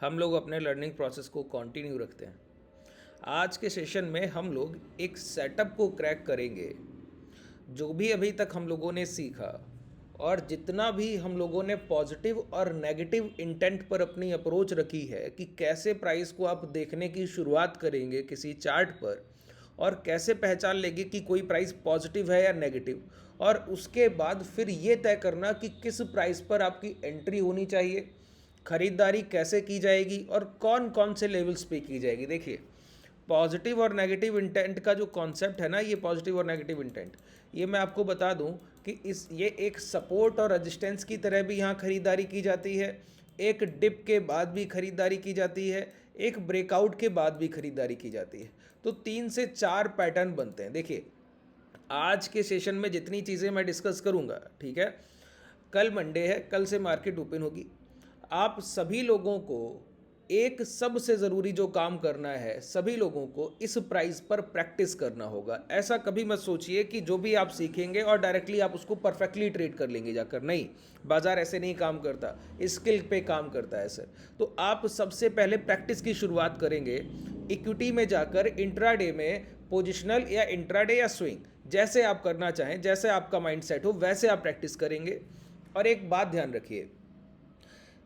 हम लोग अपने लर्निंग प्रोसेस को कंटिन्यू रखते हैं। आज के सेशन में हम लोग एक सेटअप को क्रैक करेंगे। जो भी अभी तक हम लोगों ने सीखा और जितना भी हम लोगों ने पॉजिटिव और नेगेटिव इंटेंट पर अपनी अप्रोच रखी है कि कैसे प्राइस को आप देखने की शुरुआत करेंगे किसी चार्ट पर और कैसे पहचान लेंगे कि कोई प्राइस पॉजिटिव है या नेगेटिव, और उसके बाद फिर ये तय करना कि किस प्राइस पर आपकी एंट्री होनी चाहिए, खरीदारी कैसे की जाएगी और कौन कौन से लेवल्स पे की जाएगी। देखिए, पॉजिटिव और नेगेटिव इंटेंट का जो कॉन्सेप्ट है ना, ये पॉजिटिव और नेगेटिव इंटेंट, ये मैं आपको बता दूं कि ये एक सपोर्ट और रेजिस्टेंस की तरह भी यहाँ खरीदारी की जाती है, एक डिप के बाद भी खरीदारी की जाती है, एक ब्रेकआउट के बाद भी खरीदारी की जाती है। तो 3 से 4 पैटर्न बनते हैं। देखिए, आज के सेशन में जितनी चीज़ें मैं डिस्कस करूँगा, ठीक है, कल मंडे है, कल से मार्केट ओपन होगी। आप सभी लोगों को एक सबसे ज़रूरी जो काम करना है, सभी लोगों को इस प्राइस पर प्रैक्टिस करना होगा। ऐसा कभी मत सोचिए कि जो भी आप सीखेंगे और डायरेक्टली आप उसको परफेक्टली ट्रेड कर लेंगे जाकर। नहीं, बाजार ऐसे नहीं काम करता, स्किल पे काम करता है सर। तो आप सबसे पहले प्रैक्टिस की शुरुआत करेंगे इक्विटी में जाकर, इंट्राडे में पोजिशनल या इंट्राडे या स्विंग, जैसे आप करना चाहें, जैसे आपका माइंड सेट हो वैसे आप प्रैक्टिस करेंगे। और एक बात ध्यान रखिए,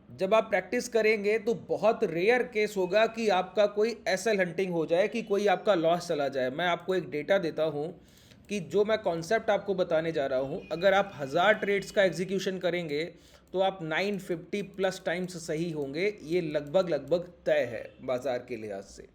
जब आप प्रैक्टिस करेंगे तो बहुत रेयर केस होगा कि आपका कोई एसएल हंटिंग हो जाए, कि कोई आपका लॉस चला जाए। मैं आपको एक डेटा देता हूं कि जो मैं कॉन्सेप्ट आपको बताने जा रहा हूं, अगर आप 1000 ट्रेड्स का एग्जीक्यूशन करेंगे तो आप 950 प्लस टाइम्स सही होंगे। ये लगभग लगभग तय है बाजार के लिहाज से।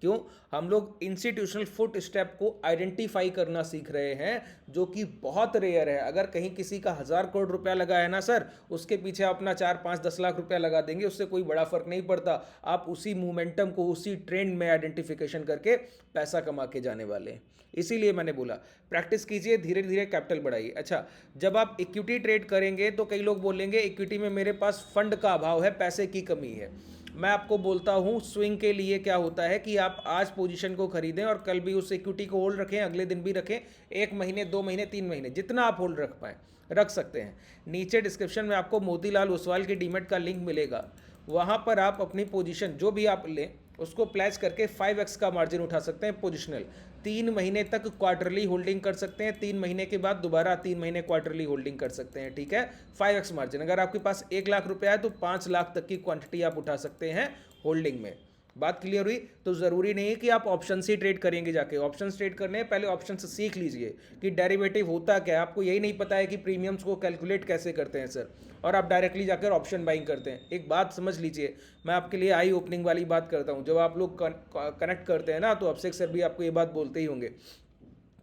क्यों? हम लोग इंस्टीट्यूशनल फुट स्टेप को आइडेंटिफाई करना सीख रहे हैं, जो कि बहुत रेयर है। अगर कहीं किसी का 1000 करोड़ रुपया लगा है ना सर, उसके पीछे अपना 4 5 10 लाख रुपया लगा देंगे, उससे कोई बड़ा फर्क नहीं पड़ता। आप उसी मोमेंटम को, उसी ट्रेंड में आइडेंटिफिकेशन करके पैसा कमा के जाने वाले हैं। इसीलिए मैंने बोला प्रैक्टिस कीजिए, धीरे धीरे कैपिटल बढ़ाइए। अच्छा, जब आप इक्विटी ट्रेड करेंगे तो कई लोग बोलेंगे इक्विटी में मेरे पास फंड का अभाव है, पैसे की कमी है। मैं आपको बोलता हूं स्विंग के लिए क्या होता है कि आप आज पोजीशन को खरीदें और कल भी उस इक्विटी को होल्ड रखें, अगले दिन भी रखें, 1 महीने 2 महीने 3 महीने, जितना आप होल्ड रख पाएँ रख सकते हैं। नीचे डिस्क्रिप्शन में आपको मोतीलाल ओसवाल की डीमेट का लिंक मिलेगा, वहाँ पर आप अपनी पोजीशन जो भी आप लें उसको प्लेस करके 5x का मार्जिन उठा सकते हैं पोजिशनल। 3 महीने तक क्वार्टरली होल्डिंग कर सकते हैं, 3 महीने के बाद दोबारा 3 महीने क्वार्टरली होल्डिंग कर सकते हैं, ठीक है। 5x मार्जिन, अगर आपके पास 1 लाख रुपया है तो 5 लाख तक की क्वांटिटी आप उठा सकते हैं होल्डिंग में। बात क्लियर हुई? तो ज़रूरी नहीं है कि आप ऑप्शन से ट्रेड करेंगे जाके। ऑप्शन ट्रेड करने हैं, पहले ऑप्शन से सीख लीजिए कि डेरिवेटिव होता क्या है। आपको यही नहीं पता है कि प्रीमियम्स को कैलकुलेट कैसे करते हैं सर, और आप डायरेक्टली जाकर ऑप्शन बाइंग करते हैं। एक बात समझ लीजिए, मैं आपके लिए आई ओपनिंग वाली बात करता हूँ। जब आप लोग कनेक्ट करते हैं ना, तो अभिषेक सर भी आपको ये बात बोलते ही होंगे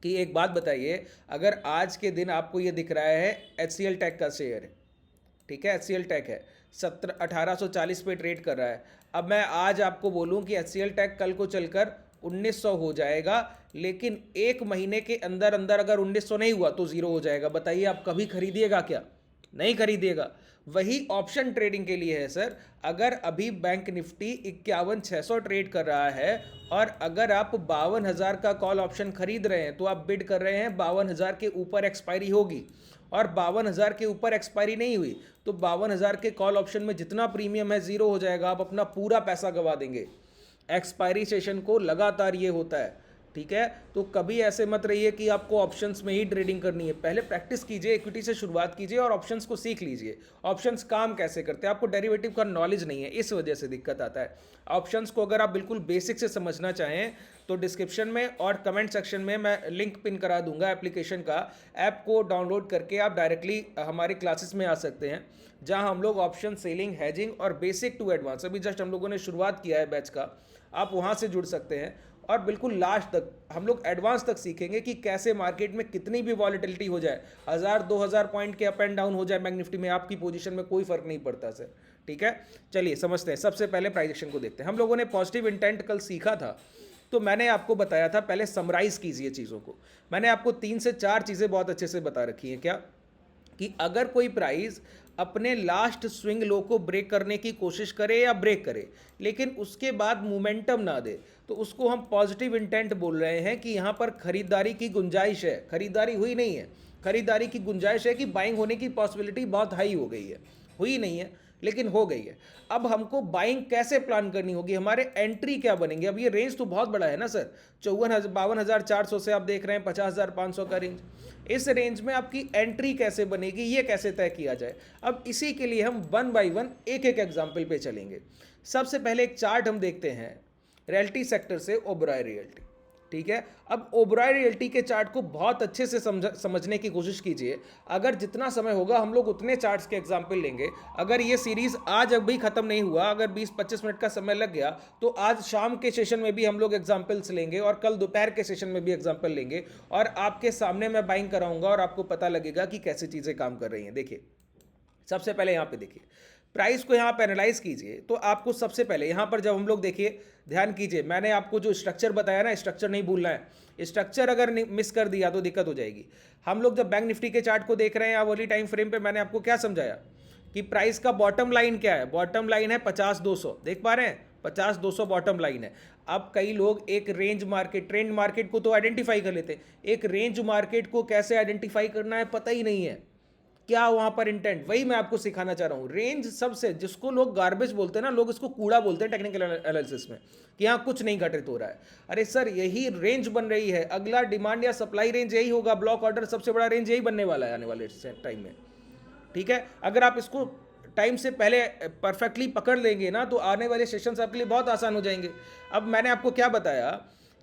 कि एक बात बताइए, अगर आज के दिन आपको ये दिख रहा है HCL टेक का शेयर है, ठीक है, HCL टेक है, 1840 पे ट्रेड कर रहा है। अब मैं आज आपको बोलूं कि HCL टेक कल को चलकर 1900 हो जाएगा, लेकिन 1 महीने के अंदर अंदर अगर 1900 नहीं हुआ तो जीरो हो जाएगा। बताइए आप कभी खरीदिएगा क्या? नहीं खरीदिएगा। वही ऑप्शन ट्रेडिंग के लिए है सर। अगर अभी बैंक निफ्टी 51,600 ट्रेड कर रहा है और अगर आप 52,000 का कॉल ऑप्शन खरीद रहे हैं तो आप बिड कर रहे हैं 52,000 के ऊपर एक्सपायरी होगी, और 52,000 के ऊपर एक्सपायरी नहीं हुई तो 52,000 के कॉल ऑप्शन में जितना प्रीमियम है जीरो हो जाएगा। आप अपना पूरा पैसा गंवा देंगे। एक्सपायरी सेशन को लगातार ये होता है, ठीक है। तो कभी ऐसे मत रहिए कि आपको ऑप्शंस में ही ट्रेडिंग करनी है। पहले प्रैक्टिस कीजिए, इक्विटी से शुरुआत कीजिए और ऑप्शंस को सीख लीजिए। ऑप्शंस काम कैसे करते हैं, आपको डेरिवेटिव का नॉलेज नहीं है, इस वजह से दिक्कत आता है। ऑप्शंस को अगर आप बिल्कुल बेसिक से समझना चाहें तो डिस्क्रिप्शन में और कमेंट सेक्शन में मैं लिंक पिन करा दूंगा एप्लीकेशन का। ऐप को डाउनलोड करके आप डायरेक्टली हमारी क्लासेस में आ सकते हैं, जहां हम लोग ऑप्शन सेलिंग, हैजिंग और बेसिक टू एडवांस, अभी जस्ट हम लोगों ने शुरुआत किया है बैच का, आप वहां से जुड़ सकते हैं। और बिल्कुल लास्ट तक हम लोग एडवांस तक सीखेंगे कि कैसे मार्केट में कितनी भी वॉलेटिलिटी हो जाए, 1000-2000 पॉइंट के अप एंड डाउन हो जाए बैंक निफ्टी में, आपकी पोजीशन में कोई फर्क नहीं पड़ता सर, ठीक है। चलिए समझते हैं। सबसे पहले प्राइस एक्शन को देखते हैं। हम लोगों ने पॉजिटिव इंटेंट कल सीखा था, तो मैंने आपको बताया था, पहले समराइज कीजिए चीज़ों को। मैंने आपको 3 से 4 चीज़ें बहुत अच्छे से बता रखी हैं। क्या? कि अगर कोई प्राइस अपने लास्ट स्विंग लो को ब्रेक करने की कोशिश करे या ब्रेक करे, लेकिन उसके बाद मोमेंटम ना दे, तो उसको हम पॉजिटिव इंटेंट बोल रहे हैं कि यहाँ पर खरीदारी की गुंजाइश है। खरीदारी हुई नहीं है, खरीदारी की गुंजाइश है कि बाइंग होने की पॉसिबिलिटी बहुत हाई हो गई है, हुई नहीं है, लेकिन हो गई है। अब हमको बाइंग कैसे प्लान करनी होगी, हमारे एंट्री क्या बनेंगे। अब ये रेंज तो बहुत बड़ा है ना सर, 52,400 से आप देख रहे हैं 50,500 का रेंज। इस रेंज में आपकी एंट्री कैसे बनेगी, ये कैसे तय किया जाए। अब इसी के लिए हम वन बाय वन एक एक एग्जाम्पल पे चलेंगे। सबसे पहले एक चार्ट हम देखते हैं रियल्टी सेक्टर से ओबरॉय रियल्टी, ठीक है। अब ओबरॉय रियल्टी के चार्ट को बहुत अच्छे से समझने की कोशिश कीजिए। अगर जितना समय होगा हम लोग उतने चार्ट्स के एग्जाम्पल लेंगे। अगर ये सीरीज आज अभी खत्म नहीं हुआ, अगर 20-25 मिनट का समय लग गया, तो आज शाम के सेशन में भी हम लोग एग्जाम्पल्स लेंगे और कल दोपहर के सेशन में भी एग्जाम्पल लेंगे, और आपके सामने मैं बाइंग कराऊंगा और आपको पता लगेगा कि कैसी चीज़ें काम कर रही हैं। देखिए, सबसे पहले यहाँ पे देखिए, प्राइस को यहाँ पे एनालाइज कीजिए। तो आपको सबसे पहले यहाँ पर जब हम लोग देखिए, ध्यान कीजिए, मैंने आपको जो स्ट्रक्चर बताया ना, स्ट्रक्चर नहीं भूलना है। स्ट्रक्चर अगर मिस कर दिया तो दिक्कत हो जाएगी। हम लोग जब बैंक निफ्टी के चार्ट को देख रहे हैं अर्ली टाइम फ्रेम पे, मैंने आपको क्या समझाया कि प्राइस का बॉटम लाइन क्या है। बॉटम लाइन है 50-200, देख पा रहे हैं, 50-200 बॉटम लाइन है। अब कई लोग एक रेंज मार्केट, ट्रेंड मार्केट को तो आइडेंटिफाई कर लेते हैं, एक रेंज मार्केट को कैसे आइडेंटिफाई करना है पता ही नहीं है, क्या वहां पर इंटेंट, वही मैं आपको सिखाना चाह रहा हूं। रेंज सबसे, जिसको लोग गार्बेज बोलते हैं ना, लोग इसको कूड़ा बोलते हैं टेक्निकल एनालिसिस में, कि यहाँ कुछ नहीं घटित हो रहा है। अरे सर, यही रेंज बन रही है, अगला डिमांड या सप्लाई रेंज यही होगा, ब्लॉक ऑर्डर सबसे बड़ा रेंज यही बनने वाला है आने वाले टाइम में, ठीक है। अगर आप इसको टाइम से पहले परफेक्टली पकड़ लेंगे ना, तो आने वाले सेशंस आपके लिए बहुत आसान हो जाएंगे। अब मैंने आपको क्या बताया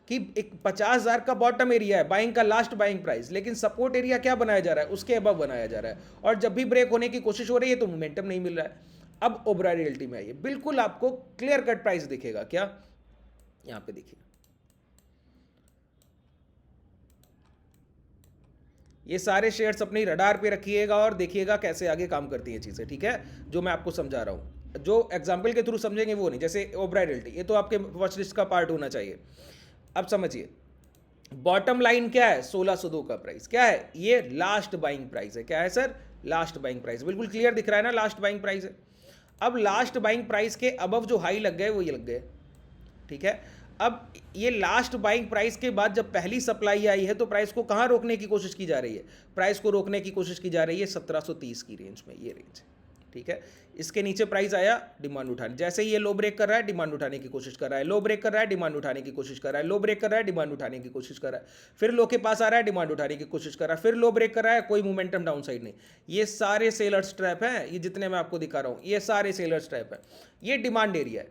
कि एक 50,000 का बॉटम एरिया है, बाइंग का लास्ट बाइंग प्राइस, लेकिन सपोर्ट एरिया क्या बनाया जा रहा है, उसके अबव बनाया जा रहा है, और जब भी ब्रेक होने की कोशिश हो रही है तो मोमेंटम नहीं मिल रहा है। अब ओबरॉय रियल्टी में आइए, बिल्कुल आपको क्लियर कट प्राइस दिखेगा। क्या, यहां पे देखिए, ये सारे शेयर्स अपनी रडार पे रखिएगा और देखिएगा कैसे आगे काम करती हैं चीजें, ठीक है, जो मैं आपको समझा रहा हूं। जो एग्जाम्पल के थ्रू समझेंगे वो नहीं, जैसे ओबरॉय रियल्टी, ये तो आपके वॉच लिस्ट का पार्ट होना चाहिए। अब समझिए, बॉटम लाइन क्या है, 1602 का प्राइस क्या है, ये लास्ट बाइंग प्राइस है। क्या है सर, लास्ट बाइंग प्राइस, बिल्कुल क्लियर दिख रहा है ना, लास्ट बाइंग प्राइस है। अब लास्ट बाइंग प्राइस के अबव जो हाई लग गए वो ये लग गए, ठीक है। अब ये लास्ट बाइंग प्राइस के बाद जब पहली सप्लाई आई है, तो प्राइस को कहां रोकने की कोशिश की जा रही है, प्राइस को रोकने की कोशिश की जा रही है 1730 की रेंज में, ये रेंज, ठीक है। इसके नीचे प्राइस आया, डिमांड उठाने, जैसे ही ये लो ब्रेक कर रहा है डिमांड उठाने की कोशिश कर रहा है, लो ब्रेक कर रहा है डिमांड उठाने की कोशिश कर रहा है, लो ब्रेक कर रहा है डिमांड उठाने की कोशिश कर रहा है, फिर लो के पास आ रहा है डिमांड उठाने की कोशिश कर रहा है, फिर लो ब्रेक कर रहा है, कोई मोमेंटम डाउन साइड नहीं। ये सारे सेलर्स ट्रैप हैं, ये जितने मैं आपको दिखा रहा हूं, ये सारे सेलर्स ट्रैप है, ये डिमांड एरिया है,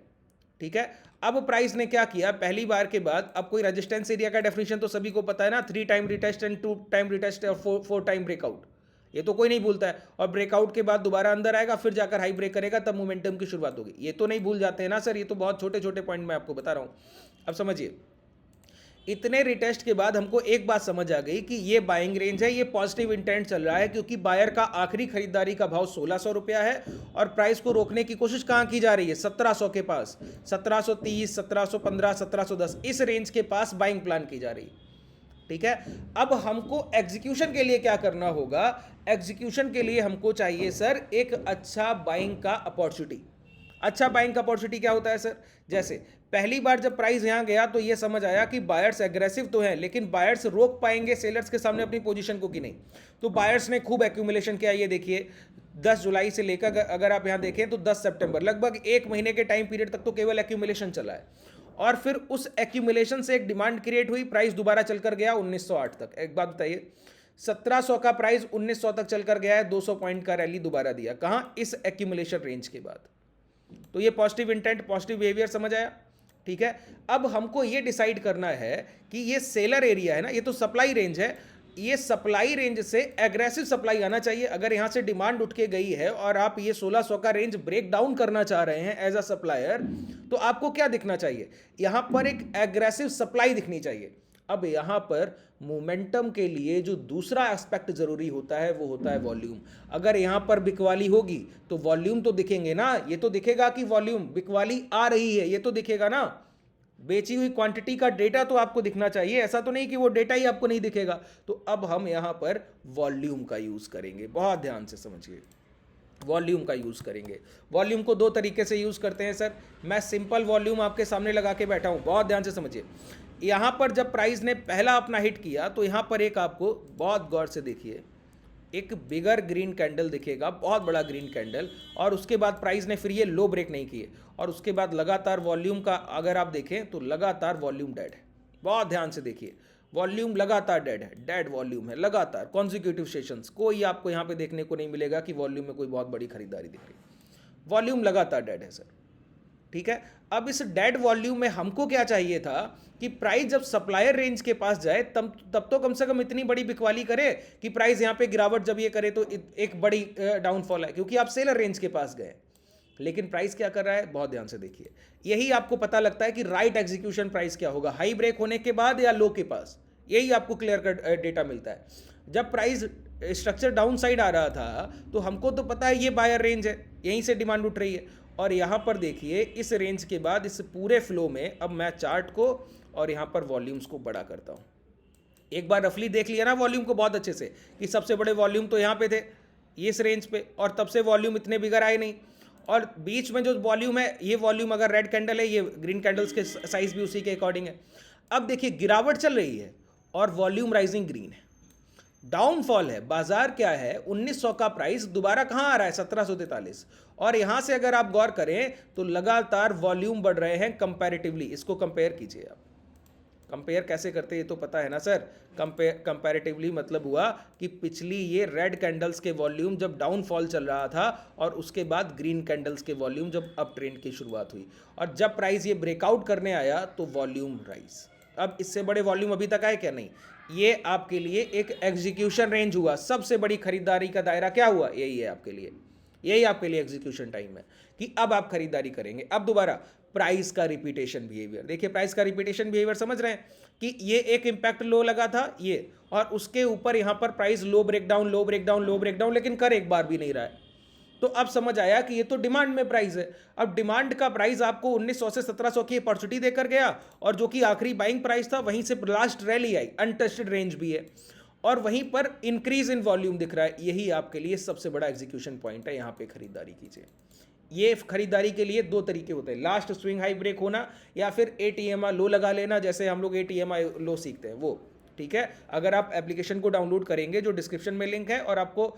ठीक है। अब प्राइस ने क्या किया, पहली बार के बाद, अब कोई रेजिस्टेंस एरिया का डेफिनेशन तो सभी को पता है ना, 3 time retest and 2 time retest और 4 टाइम ब्रेकआउट, ये तो कोई नहीं भूलता है। और ब्रेकआउट के बाद दोबारा अंदर आएगा, फिर जाकर हाई ब्रेक करेगा, तब मोमेंटम की शुरुआत होगी, ये तो नहीं भूल जाते हैं ना सर, ये तो बहुत छोटे छोटे पॉइंट मैं आपको बता रहा हूं। अब समझिए, इतने रिटेस्ट के बाद हमको एक बात समझ आ गई कि ये बाइंग रेंज है, ये पॉजिटिव इंटेंट चल रहा है, क्योंकि बायर का आखिरी खरीदारी का भाव 1600 रुपया है, और प्राइस को रोकने की कोशिश कहां की जा रही है, 1700 के पास, 1730, 1715, 1710, इस रेंज के पास बाइंग प्लान की जा रही है, ठीक है। अब हमको एग्जीक्यूशन के लिए क्या करना होगा, एग्जीक्यूशन के लिए हमको चाहिए सर एक अच्छा बाइंग का अपॉर्चुनिटी। अच्छा बाइंग का अपॉर्चुनिटी क्या होता है सर, जैसे पहली बार जब प्राइस यहां गया तो ये समझ आया कि बायर्स एग्रेसिव तो हैं, लेकिन बायर्स रोक पाएंगे सेलर्स के सामने अपनी पोजीशन को कि नहीं। तो बायर्स ने खूब एक्यूमुलेशन किया, ये देखिए 10 जुलाई से लेकर अगर आप यहां देखें तो 10 सितंबर, लगभग 1 महीने के टाइम पीरियड तक तो केवल एक्यूमुलेशन चला है, और फिर उस एक्यूमुलेशन से एक डिमांड क्रिएट हुई, प्राइस दोबारा चलकर गया 1908 तक। एक बात बताइए, 1700 का प्राइस 1900 तक चलकर गया है, 200 पॉइंट का रैली दोबारा दिया, कहां, इस एक्यूमुलेशन रेंज के बाद। तो ये पॉजिटिव इंटेंट, पॉजिटिव बिहेवियर समझ आया, ठीक है। अब हमको ये डिसाइड करना है कि ये सेलर एरिया है ना, ये तो सप्लाई रेंज है, ये सप्लाई रेंज से एग्रेसिव सप्लाई आना चाहिए। अगर यहां से डिमांड उठ के गई है और आप ये 1600 का रेंज ब्रेक डाउन करना चाह रहे हैं एज अ सप्लायर, तो आपको क्या दिखना चाहिए, यहां पर एक एग्रेसिव सप्लाई दिखनी चाहिए। अब यहां पर मोमेंटम के लिए जो दूसरा एस्पेक्ट जरूरी होता है वो होता है वॉल्यूम। अगर यहां पर बिकवाली होगी तो वॉल्यूम तो दिखेंगे ना, ये तो दिखेगा कि वॉल्यूम बिकवाली आ रही है, ये तो दिखेगा ना, बेची हुई क्वांटिटी का डेटा तो आपको दिखना चाहिए, ऐसा तो नहीं कि वो डेटा ही आपको नहीं दिखेगा। तो अब हम यहां पर वॉल्यूम का यूज करेंगे, बहुत ध्यान से समझिए, वॉल्यूम का यूज करेंगे। वॉल्यूम को 2 तरीके से यूज करते हैं सर, मैं सिंपल वॉल्यूम आपके सामने लगा के बैठा हूं, बहुत ध्यान से समझिए। यहां पर जब प्राइस ने पहला अपना हिट किया तो यहां पर एक आपको बहुत गौर से देखिए, एक बिगर ग्रीन कैंडल दिखेगा, बहुत बड़ा ग्रीन कैंडल, और उसके बाद प्राइस ने फिर ये लो ब्रेक नहीं किए, और उसके बाद लगातार वॉल्यूम का अगर आप देखें तो लगातार वॉल्यूम डेड है। बहुत ध्यान से देखिए, वॉल्यूम लगातार डेड है, डेड वॉल्यूम है लगातार कॉन्जिक्यूटिव सेशंस। कोई आपको यहाँ पे देखने को नहीं मिलेगा कि वॉल्यूम में कोई बहुत बड़ी खरीदारी दिख रही है, वॉल्यूम लगातार डेड है सर। ठीक है, अब इस डेड वॉल्यूम में हमको क्या चाहिए था कि प्राइस जब सप्लायर रेंज के पास जाए तब तो कम से कम इतनी बड़ी बिकवाली करे कि प्राइस यहाँ पे गिरावट जब ये करे तो एक बड़ी डाउनफॉल है, क्योंकि आप सेलर रेंज के पास गए। लेकिन प्राइस क्या कर रहा है, बहुत ध्यान से देखिए, यही आपको पता लगता है कि राइट एग्जीक्यूशन प्राइस क्या होगा, हाई ब्रेक होने के बाद या लो के पास, यही आपको क्लियर कट डेटा मिलता है। जब प्राइस स्ट्रक्चर डाउन साइड आ रहा था तो हमको तो पता है ये बायर रेंज है, यहीं से डिमांड उठ रही है, और यहाँ पर देखिए इस रेंज के बाद इस पूरे फ्लो में अब मैं चार्ट को और यहाँ पर वॉल्यूम्स को बड़ा करता हूँ। एक बार रफली देख लिया ना वॉल्यूम को बहुत अच्छे से कि सबसे बड़े वॉल्यूम तो यहाँ पे थे इस रेंज पे, और तब से वॉल्यूम इतने बिगड़ आए नहीं, और बीच में जो वॉल्यूम है ये वॉल्यूम अगर रेड कैंडल है, ये ग्रीन कैंडल्स के साइज भी उसी के अकॉर्डिंग है। अब देखिए गिरावट चल रही है और वॉल्यूम राइजिंग ग्रीन है, डाउनफॉल है। बाजार क्या है, 1900 का प्राइस दोबारा कहां आ रहा है, 1743, और यहां से अगर आप गौर करें तो लगातार वॉल्यूम बढ़ रहे हैं कंपैरेटिवली। इसको कंपेयर कीजिए आप, कंपेयर कैसे करते हैं ये तो पता है ना सर। कंपैरेटिवली मतलब हुआ कि पिछली ये रेड कैंडल्स के वॉल्यूम जब डाउनफॉल चल रहा था और उसके बाद ग्रीन कैंडल्स के वॉल्यूम जब अप ट्रेंड की शुरुआत हुई, और जब प्राइस ये ब्रेकआउट करने आया तो वॉल्यूम राइज। अब इससे बड़े वॉल्यूम अभी तक आए क्या, नहीं। ये आपके लिए एक एग्जीक्यूशन रेंज हुआ, सबसे बड़ी खरीदारी का दायरा क्या हुआ, यही है आपके लिए, यही आपके लिए एग्जीक्यूशन टाइम है कि अब आप खरीदारी करेंगे। अब दोबारा प्राइस का रिपीटेशन बिहेवियर देखिए, प्राइस का रिपीटेशन बिहेवियर समझ रहे हैं कि ये एक इंपैक्ट लो लगा था ये, और उसके ऊपर यहां पर प्राइस लो ब्रेकडाउन लो ब्रेकडाउन लो ब्रेकडाउन, लेकिन कर एक बार भी नहीं रहा है। तो अब समझ आया कि ये तो डिमांड में प्राइस है। अब डिमांड का प्राइस आपको 1900 से 1700 की अपॉर्चुनिटी देकर गया, और जो कि आखिरी बाइंग प्राइस था वहीं से लास्ट रैली आई, अनटेस्टेड रेंज भी है, और वहीं पर इंक्रीज इन वॉल्यूम दिख रहा है। यही आपके लिए सबसे बड़ा एग्जीक्यूशन पॉइंट है, यहां पे खरीदारी कीजिए। ये खरीदारी के लिए दो तरीके होते हैं, लास्ट स्विंग हाई ब्रेक होना या फिर एटीएमआर लो लगा लेना, जैसे हम लोग एटीएमआर लो सीखते हैं वो। ठीक है, अगर आप एप्लीकेशन को डाउनलोड करेंगे जो डिस्क्रिप्शन में लिंक है, और आपको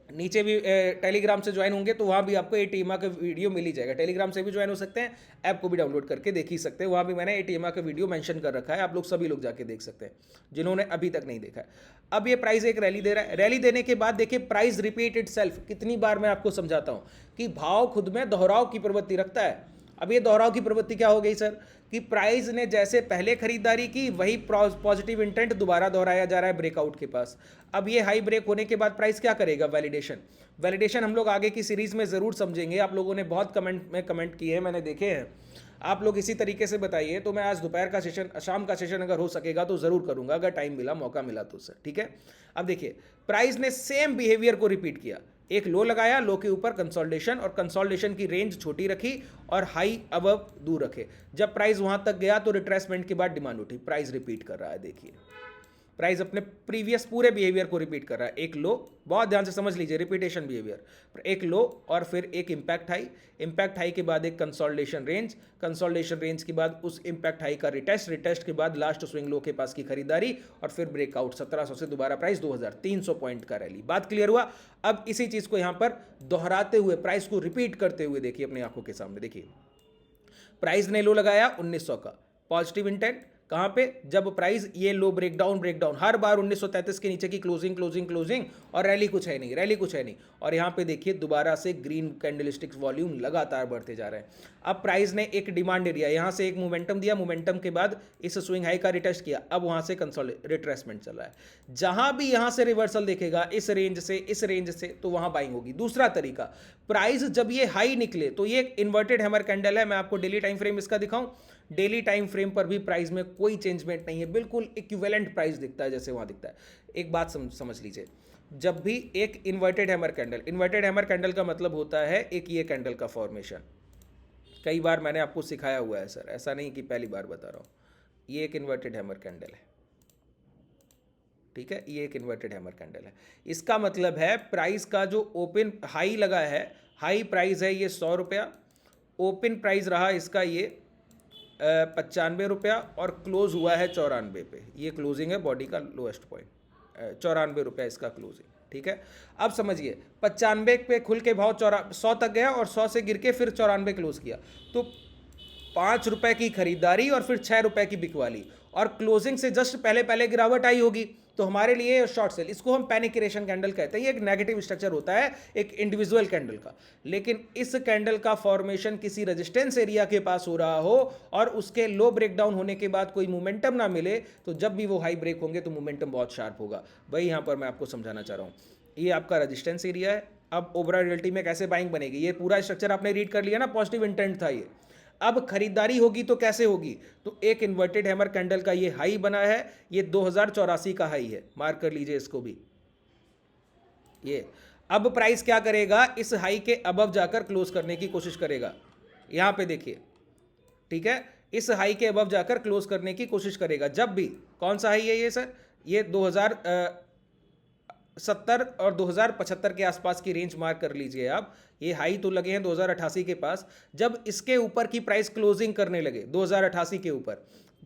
नीचे भी टेलीग्राम से ज्वाइन होंगे तो वहाँ भी आपको एटीएमआर का वीडियो मिल ही जाएगा। टेलीग्राम से भी ज्वाइन हो सकते हैं, ऐप को भी डाउनलोड करके देख ही सकते हैं, वहाँ भी मैंने एटीएमआर का वीडियो मेंशन कर रखा है, आप लोग सभी लोग जाके देख सकते हैं जिन्होंने अभी तक नहीं देखा है। अब ये प्राइस एक रैली दे रहा है, रैली देने के बाद देखिए प्राइस रिपीट इटसेल्फ। कितनी बार मैं आपको समझाता हूँ कि भाव खुद में दोहराव की प्रवृत्ति रखता है। अब ये दोहराव की प्रवृत्ति क्या हो गई सर, कि प्राइस ने जैसे पहले खरीदारी की वही पॉजिटिव इंटेंट दोबारा दोहराया जा रहा है ब्रेकआउट के पास। अब ये हाई ब्रेक होने के बाद प्राइस क्या करेगा, वैलिडेशन। वैलिडेशन हम लोग आगे की सीरीज में ज़रूर समझेंगे, आप लोगों ने बहुत कमेंट में कमेंट किए हैं, मैंने देखे हैं। आप लोग इसी तरीके से बताइए, तो मैं आज दोपहर का सेशन, शाम का सेशन अगर हो सकेगा तो ज़रूर करूंगा, अगर टाइम मिला, मौका मिला तो सर। ठीक है, अब देखिए प्राइस ने सेम बिहेवियर को रिपीट किया, एक लो लगाया, लो के ऊपर कंसोलिडेशन, और कंसोलिडेशन की रेंज छोटी रखी और हाई अबव दूर रखे। जब प्राइस वहां तक गया तो रिट्रेसमेंट के बाद डिमांड उठी, प्राइस रिपीट कर रहा है। देखिए प्राइस अपने प्रीवियस पूरे बिहेवियर को रिपीट कर रहा है, एक लो, बहुत ध्यान से समझ लीजिए, रिपीटेशन बिहेवियर, एक लो और फिर एक इंपैक्ट हाई, इंपैक्ट हाई के बाद एक कंसोलिडेशन रेंज, कंसोलिडेशन रेंज के बाद उस इंपैक्ट हाई का रिटेस्ट, रिटेस्ट के बाद लास्ट स्विंग लो के पास की खरीदारी, और फिर ब्रेकआउट 1700 से दोबारा प्राइस 2300 पॉइंट का रैली। बात क्लियर हुआ। अब इसी चीज को यहां पर दोहराते हुए, प्राइस को रिपीट करते हुए देखिए अपनी आंखों के सामने। देखिए प्राइस ने लो लगाया 1900 का, पॉजिटिव इंटेंट कहां पे, जब प्राइस ये लो ब्रेकडाउन ब्रेकडाउन, हर बार 1933 के नीचे की क्लोजिंग क्लोजिंग क्लोजिंग, और रैली कुछ है नहीं, रैली कुछ है नहीं। और यहां पे देखिए दोबारा से ग्रीन कैंडलस्टिक्स वॉल्यूम लगातार बढ़ते जा रहे हैं। अब प्राइस ने एक डिमांड एरिया, यहां से एक मोमेंटम दिया, मोमेंटम के बाद इस स्विंग हाई का रिटेस्ट किया, अब वहां से रिट्रेसमेंट चल रहा है। जहां भी यहां से रिवर्सल देखेगा इस रेंज से, तो वहां बाइंग होगी। दूसरा तरीका, प्राइस जब ये हाई निकले तो ये इन्वर्टेड हैमर कैंडल है, मैं आपको डेली टाइम फ्रेम इसका दिखाऊं, डेली टाइम फ्रेम पर भी प्राइस में कोई चेंजमेंट नहीं है, बिल्कुल इक्विवेलेंट प्राइस दिखता है जैसे वहां दिखता है। एक बात समझ लीजिए, जब भी एक inverted hammer candle, inverted hammer candle का मतलब होता है एक ये कैंडल का फॉर्मेशन, कई बार मैंने आपको सिखाया हुआ है सर, ऐसा नहीं कि पहली बार बता रहा हूं। ये एक इन्वर्टेड हैमर कैंडल है, ठीक है, ये एक इन्वर्टेड हैमर कैंडल है। इसका मतलब है प्राइस का जो ओपन हाई लगा है, हाई प्राइस है ये 100 रुपया, ओपन प्राइस रहा इसका ये 95 रुपया, और क्लोज हुआ है 94 पे, ये क्लोजिंग है बॉडी का लोएस्ट पॉइंट। ₹94 इसका क्लोजिंग। ठीक है, अब समझिए 95 पे खुल के भाव 100 तक गया और 100 से गिर के फिर 94 क्लोज किया, तो ₹5 की खरीदारी और फिर ₹6 की बिकवाली, और क्लोजिंग से जस्ट पहले पहले गिरावट आई होगी, तो हमारे लिए शॉर्ट सेल, इसको हम पैनिकेशन कैंडल कहते हैं। ये एक नेगेटिव स्ट्रक्चर होता है एक इंडिविजुअल कैंडल का, लेकिन इस कैंडल का फॉर्मेशन किसी रेजिस्टेंस एरिया के पास हो रहा हो और उसके लो ब्रेकडाउन होने के बाद कोई मोमेंटम ना मिले, तो जब भी वो हाई ब्रेक होंगे तो मोमेंटम बहुत शार्प होगा। वही यहाँ पर मैं आपको समझाना चाह रहा हूँ। ये आपका रेजिस्टेंस एरिया है। अब ओबरॉय रियल्टी में कैसे बाइंग बनेगी, ये पूरा स्ट्रक्चर आपने रीड कर लिया ना, पॉजिटिव इंटेंट था ये। अब खरीदारी होगी तो कैसे होगी, तो एक इन्वर्टेड हैमर कैंडल का ये हाई बना है, ये 2084 का हाई है, मार्क कर लीजिए इसको भी। ये अब प्राइस क्या करेगा, इस हाई के अबव जाकर क्लोज करने की कोशिश करेगा। यहां पे देखिए, ठीक है, इस हाई के अबव जाकर क्लोज करने की कोशिश करेगा। जब भी, कौन सा हाई है ये सर, ये 2070 और 2075 के आसपास की रेंज मार्क कर लीजिए आप। ये हाई तो लगे हैं 2088 के पास, जब इसके ऊपर की प्राइस क्लोजिंग करने लगे 2088 के ऊपर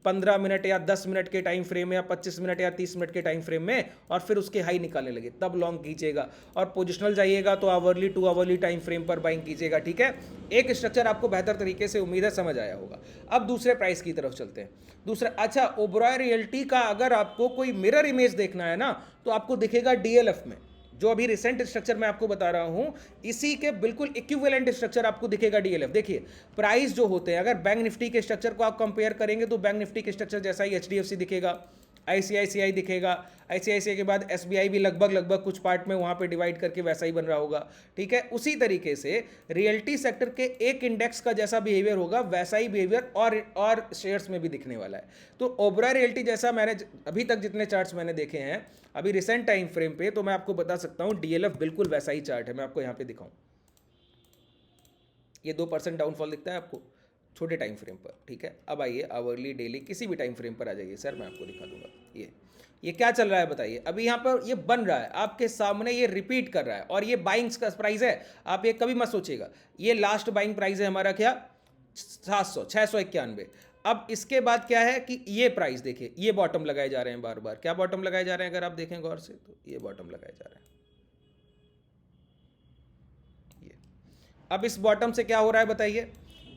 15 मिनट या 10 मिनट के टाइम फ्रेम में या 25 मिनट या 30 मिनट के टाइम फ्रेम में, और फिर उसके हाई निकालने लगे, तब लॉन्ग कीजिएगा। और पोजिशनल जाइएगा तो आवरली 2 आवरली टाइम फ्रेम पर बाइंग कीजिएगा। ठीक है, एक स्ट्रक्चर आपको बेहतर तरीके से उम्मीद है समझ आया होगा। अब दूसरे प्राइस की तरफ चलते हैं। दूसरा, अच्छा, ओबरॉय रियल्टी का अगर आपको कोई मिरर इमेज देखना है ना, तो आपको दिखेगा डीएलएफ में, जो अभी रिसेंट स्ट्रक्चर मैं आपको बता रहा हूं, इसी के बिल्कुल इक्विवेलेंट स्ट्रक्चर आपको दिखेगा डीएलएफ। देखिए प्राइस जो होते हैं, अगर बैंक निफ्टी के स्ट्रक्चर को आप कंपेयर करेंगे तो बैंक निफ्टी के स्ट्रक्चर जैसा ही एचडीएफसी दिखेगा, आईसीआईसीआई दिखेगा, आईसीआईसीआई के बाद एसबीआई भी लगभग कुछ पार्ट में वहां पे डिवाइड करके वैसा ही बन रहा होगा। ठीक है, उसी तरीके से रियल्टी सेक्टर के एक इंडेक्स का जैसा बिहेवियर होगा वैसा ही बिहेवियर और शेयर्स में भी दिखने वाला है। तो ओबरॉय रियल्टी जैसा मैंने अभी तक जितने चार्ट्स मैंने देखे हैं अभी रिसेंट टाइम फ्रेम पे, तो मैं आपको बता सकता हूं डीएलएफ बिल्कुल वैसा ही चार्ट है। मैं आपको यहां पे दिखाऊं, ये 2% डाउनफॉल दिखता है आपको छोटे टाइम फ्रेम पर। ठीक है, अब आइए आवरली, डेली, किसी भी टाइम फ्रेम पर आ जाइए सर, मैं आपको दिखा दूंगा। ये क्या चल रहा है बताइए। अभी यहाँ पर ये बन रहा है आपके सामने, ये रिपीट कर रहा है, और ये बाइंग्स का प्राइस है। आप ये कभी मत सोचिएगा, ये लास्ट बाइंग प्राइस है हमारा क्या, 691। अब इसके बाद क्या है कि ये प्राइस देखिए, ये बॉटम लगाए जा रहे हैं बार बार। क्या बॉटम लगाए जा रहे हैं, अगर आप देखें गौर से तो ये बॉटम लगाए जा रहे हैं। ये अब इस बॉटम से क्या हो रहा है बताइए,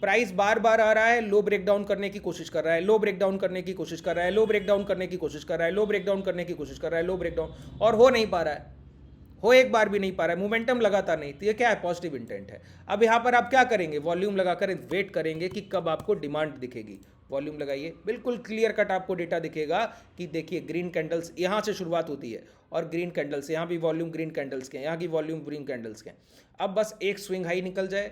प्राइस बार बार आ रहा है, लो ब्रेकडाउन करने की कोशिश कर रहा है, लो ब्रेकडाउन करने की कोशिश कर रहा है, लो ब्रेकडाउन करने की कोशिश कर रहा है, लो ब्रेकडाउन करने की कोशिश कर रहा है, लो ब्रेकडाउन, और हो नहीं पा रहा है, हो एक बार भी नहीं पा रहा है, मोमेंटम लगाता नहीं। तो ये क्या है, पॉजिटिव इंटेंट है। अब यहाँ पर आप क्या करेंगे, वॉल्यूम लगाकर वेट करेंगे कि कब आपको डिमांड दिखेगी। वॉल्यूम लगाइए, बिल्कुल क्लियर कट आपको डेटा दिखेगा कि देखिए ग्रीन कैंडल्स यहाँ से शुरुआत होती है, और ग्रीन कैंडल्स यहाँ भी वॉल्यूम ग्रीन कैंडल्स के, यहाँ की वॉल्यूम ग्रीन कैंडल्स के। अब बस एक स्विंग हाई निकल जाए,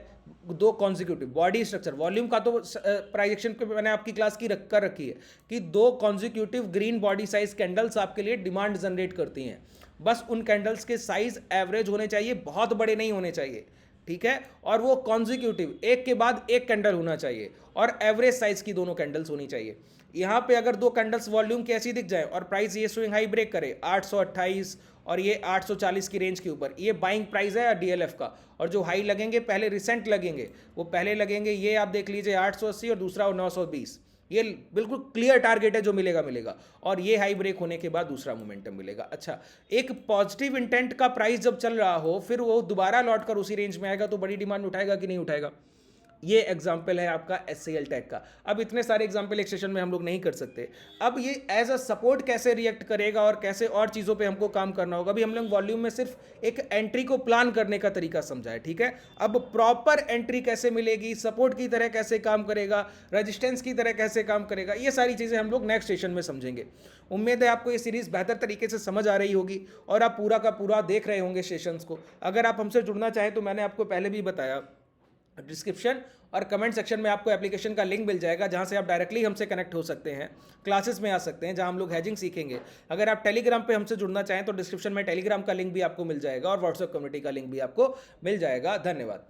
2 कॉन्जिक्यूटिव बॉडी स्ट्रक्चर, वॉल्यूम का तो प्राइजेक्शन पे मैंने आपकी क्लास की कर रखी है कि 2 consecutive green body size candles आपके लिए डिमांड जनरेट करती हैं। बस उन कैंडल्स के साइज एवरेज होने चाहिए, बहुत बड़े नहीं होने चाहिए। ठीक है, और वो कॉन्जिक्यूटिव एक के बाद एक कैंडल होना चाहिए, और एवरेज साइज की दोनों कैंडल्स होनी चाहिए। यहाँ पे अगर 2 कैंडल्स वॉल्यूम की ऐसी दिख जाए और प्राइस ये स्विंग हाई ब्रेक करे 828 और ये 840 की रेंज के ऊपर, ये बाइंग प्राइस है डीएलएफ का। और जो हाई लगेंगे पहले रिसेंट लगेंगे, वो पहले लगेंगे, ये आप देख लीजिए 880 और दूसरा 920। ये बिल्कुल क्लियर टारगेट है, जो मिलेगा मिलेगा, और ये हाई ब्रेक होने के बाद दूसरा मोमेंटम मिलेगा। अच्छा, एक पॉजिटिव इंटेंट का प्राइस जब चल रहा हो, फिर वो दोबारा लौट कर उसी रेंज में आएगा, तो बड़ी डिमांड उठाएगा कि नहीं उठाएगा। ये एग्जाम्पल है आपका एचसीएल टेक का। अब इतने सारे एग्जाम्पल एक सेशन में हम लोग नहीं कर सकते। अब ये एज अ सपोर्ट कैसे रिएक्ट करेगा और कैसे और चीज़ों पे हमको काम करना होगा। अभी हम लोग वॉल्यूम में सिर्फ एक एंट्री को प्लान करने का तरीका समझा है, ठीक है। अब प्रॉपर एंट्री कैसे मिलेगी, सपोर्ट की तरह कैसे काम करेगा, रेजिस्टेंस की तरह कैसे काम करेगा, ये सारी चीज़ें हम लोग नेक्स्ट सेशन में समझेंगे। उम्मीद है आपको ये सीरीज़ बेहतर तरीके से समझ आ रही होगी और आप पूरा का पूरा देख रहे होंगे सेशंस को। अगर आप हमसे जुड़ना चाहें तो मैंने आपको पहले भी बताया, डिस्क्रिप्शन और कमेंट सेक्शन में आपको एप्लीकेशन का लिंक मिल जाएगा, जहां से आप डायरेक्टली हमसे कनेक्ट हो सकते हैं, क्लासेस में आ सकते हैं, जहां हम लोग हैजिंग सीखेंगे। अगर आप टेलीग्राम पे हमसे जुड़ना चाहें तो डिस्क्रिप्शन में टेलीग्राम का लिंक भी आपको मिल जाएगा और व्हाट्सएप कम्युनिटी का लिंक भी आपको मिल जाएगा। धन्यवाद।